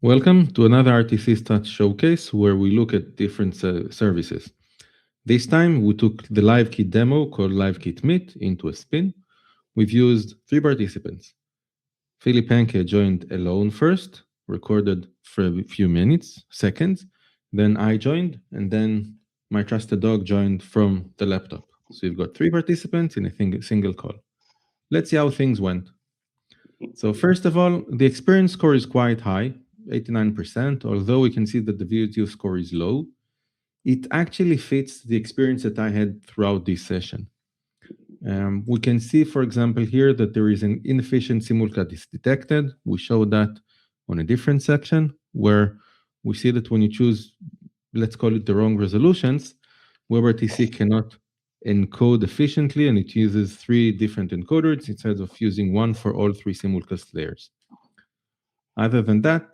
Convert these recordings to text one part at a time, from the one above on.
Welcome to another rtcStats showcase where we look at different services. This time we took the LiveKit demo called LiveKit Meet into a spin. We've used 3 participants. Philip Henke joined alone first, recorded for a few seconds, then I joined, and then my trusted dog joined from the laptop. So you've got 3 participants in a single call. Let's see how things went. So first of all, the experience score is quite high, 89%, although we can see that the video score is low. It actually fits the experience that I had throughout this session. We can see, for example, here that there is an inefficient simulcast detected. We show that on a different section where we see that when you choose, let's call it the wrong resolutions, WebRTC cannot encode efficiently, and it uses 3 different encoders instead of using one for all 3 simulcast layers. Other than that,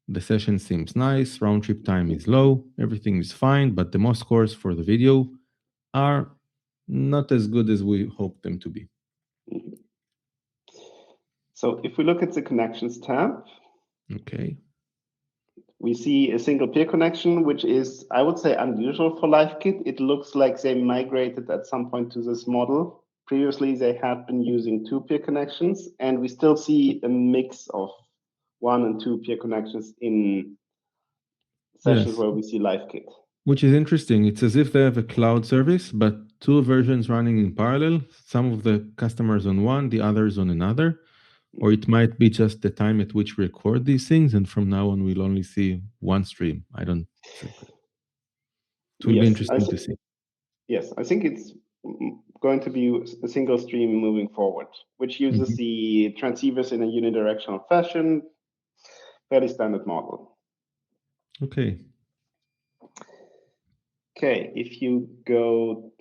the session seems nice, round trip time is low, everything is fine, but the MOS scores for the video are not as good as we hoped them to be. So if we look at the connections tab, okay, we see a single peer connection, which is, I would say, unusual for LiveKit. It looks like they migrated at some point to this model. Previously, they had been using 2 peer connections, and we still see a mix of 1 and 2 peer connections in sessions where we see LiveKit. Which is interesting. It's as if they have a cloud service, but 2 versions running in parallel. Some of the customers on one, the others on another. Or it might be just the time at which we record these things, and from now on we'll only see one stream. I don't think. It will be interesting to see. Yes, I think it's going to be a single stream moving forward, which uses the transceivers in a unidirectional fashion. Fairly standard model. Okay. Okay, if you go,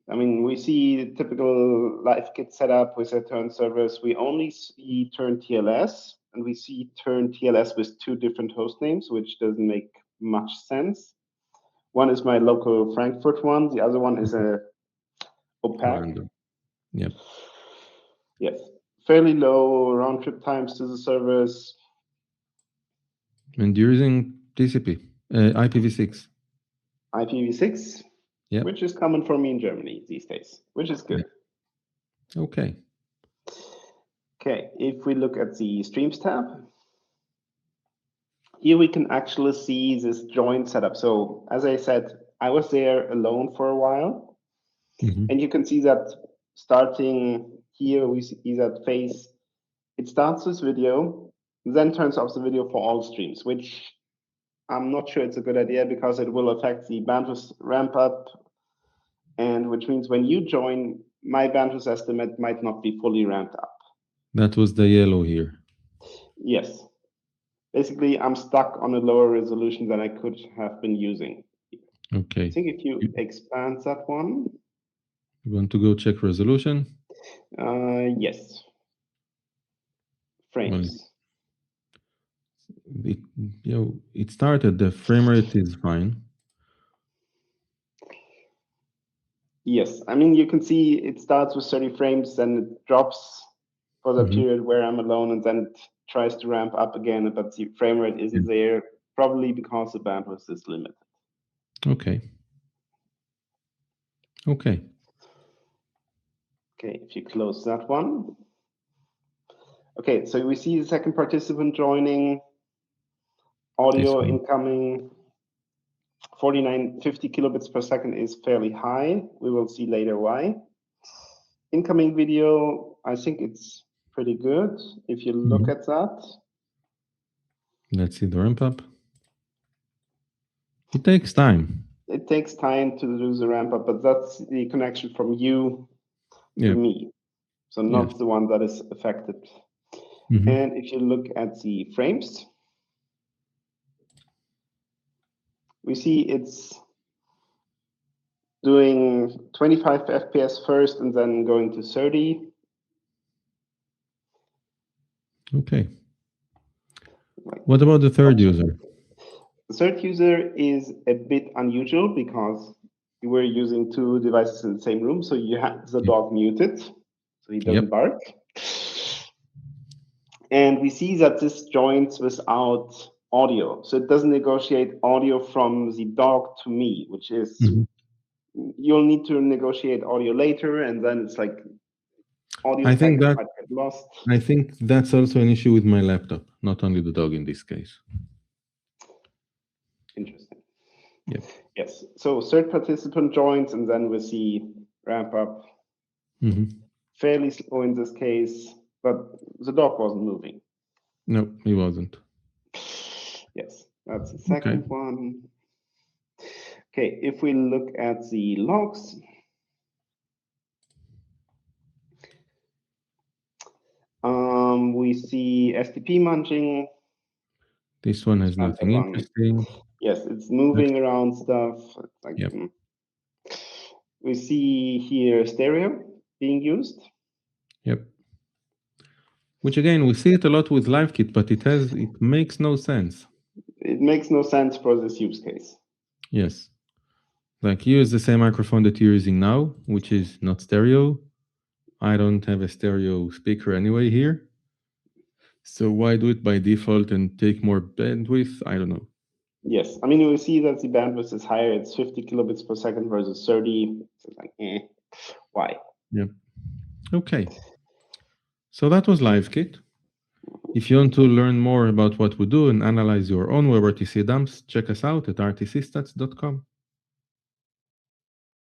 we see the typical LiveKit setup with a turn servers. We only see turn TLS, and we see turn TLS with 2 different host names, which doesn't make much sense. One is my local Frankfurt one. The other one is a opaque. Yep. Yes, fairly low round trip times to the servers. And you're using TCP, IPv6. IPv6, which is common for me in Germany these days, which is good. Yeah. Okay. Okay, if we look at the Streams tab, here we can actually see this join setup. So as I said, I was there alone for a while, and you can see that starting here, we see that phase, it starts this video, then turns off the video for all streams, which I'm not sure it's a good idea because it will affect the bandwidth ramp up, and which means when you join, my bandwidth estimate might not be fully ramped up. That was the yellow here. Yes. Basically, I'm stuck on a lower resolution than I could have been using. Okay. I think if you expand that one. You want to go check resolution? Yes. Frames. It started, the frame rate is fine. Yes, you can see it starts with 30 frames, then it drops for the period where I'm alone, and then it tries to ramp up again, but the frame rate isn't there, probably because the bandwidth is limited. Okay. Okay. Okay, if you close that one. Okay, so we see the second participant joining, audio incoming, 4950 kilobits per second is fairly high. We will see later why. Incoming video, I think it's pretty good if you look at that. Let's see the ramp up. It takes time. It takes time to do the ramp up, but that's the connection from you to me. So not the one that is affected. And if you look at the frames, we see it's doing 25 FPS first and then going to 30. Okay. What about the third user? The third user is a bit unusual because you were using 2 devices in the same room, so you have the dog muted, so he doesn't bark. And we see that this joins without audio. So it doesn't negotiate audio from the dog to me, which is you'll need to negotiate audio later, and then it's like audio packets might get lost. I think that's also an issue with my laptop, not only the dog in this case. Interesting. Yep. Yes. So third participant joins, and then we see ramp up. Fairly slow in this case, but the dog wasn't moving. No, he wasn't. Yes, that's the second one. Okay, if we look at the logs, we see STP munching. This one has nothing interesting. Yes, it's moving around stuff. Like, we see here stereo being used. Yep. Which again, we see it a lot with LiveKit, but it makes no sense. It makes no sense for this use case. Yes. Like, use the same microphone that you're using now, which is not stereo. I don't have a stereo speaker anyway here. So why do it by default and take more bandwidth? I don't know. Yes, I mean, you will see that the bandwidth is higher. It's 50 kilobits per second versus 30. So it's like, why? Yep. Okay. So that was LiveKit. If you want to learn more about what we do and analyze your own WebRTC dumps, check us out at rtcstats.com.